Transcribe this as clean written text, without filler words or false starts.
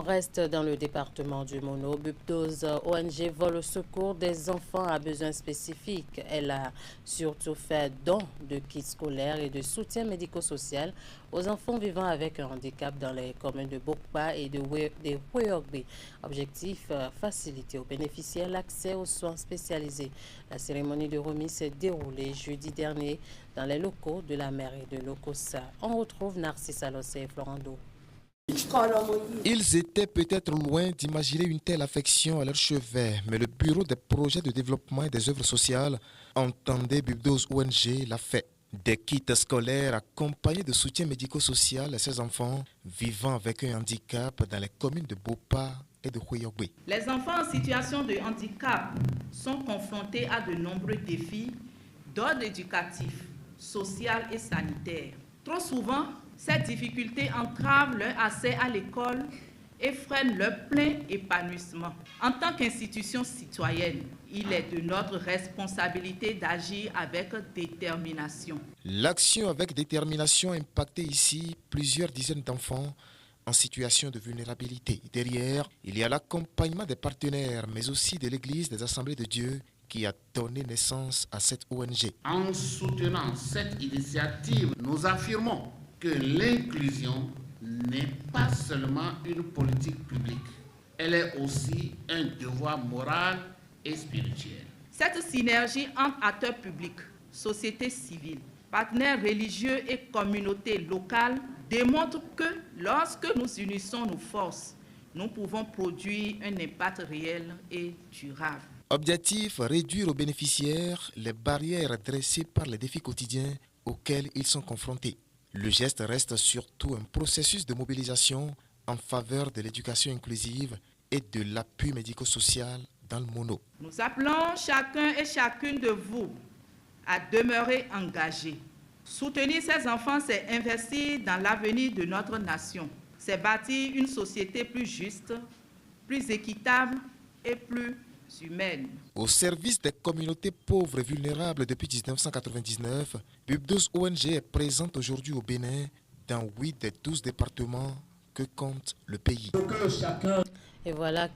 reste dans le département du Mono. Bubdose ONG vole au secours des enfants à besoins spécifiques. Elle a surtout fait don de kits scolaires et de soutien médico-social aux enfants vivant avec un handicap dans les communes de Bokpa et de Houéogbe. Objectif, faciliter aux bénéficiaires l'accès aux soins spécialisés. La cérémonie de remise s'est déroulée jeudi dernier dans les locaux de la mairie de Lokossa. On retrouve Narcisse Alossé et Florando. Ils étaient peut-être loin d'imaginer une telle affection à leur chevet, mais le Bureau des projets de développement et des œuvres sociales entendait Bubdose ONG l'a fait. Des kits scolaires accompagnés de soutien médico-social à ces enfants vivant avec un handicap dans les communes de Bopa et de Houéogbe. Les enfants en situation de handicap sont confrontés à de nombreux défis d'ordre éducatif, social et sanitaire. Trop souvent, ces difficultés entravent leur accès à l'école et freinent leur plein épanouissement. En tant qu'institution citoyenne, il est de notre responsabilité d'agir avec détermination. L'action avec détermination a impacté ici plusieurs dizaines d'enfants en situation de vulnérabilité. Derrière, il y a l'accompagnement des partenaires, mais aussi de l'Église des Assemblées de Dieu qui a donné naissance à cette ONG. En soutenant cette initiative, nous affirmons que l'inclusion n'est pas seulement une politique publique, elle est aussi un devoir moral et spirituel. Cette synergie entre acteurs publics, société civile, partenaires religieux et communautés locales démontre que lorsque nous unissons nos forces, nous pouvons produire un impact réel et durable. Objectif, réduire aux bénéficiaires les barrières dressées par les défis quotidiens auxquels ils sont confrontés. Le geste reste surtout un processus de mobilisation en faveur de l'éducation inclusive et de l'appui médico-social dans le Mono. Nous appelons chacun et chacune de vous à demeurer engagés. Soutenir ces enfants, c'est investir dans l'avenir de notre nation. C'est bâtir une société plus juste, plus équitable et plus humaine. Au service des communautés pauvres et vulnérables depuis 1999, Bubdose ONG est présente aujourd'hui au Bénin dans 8 des 12 départements que compte le pays. Et voilà.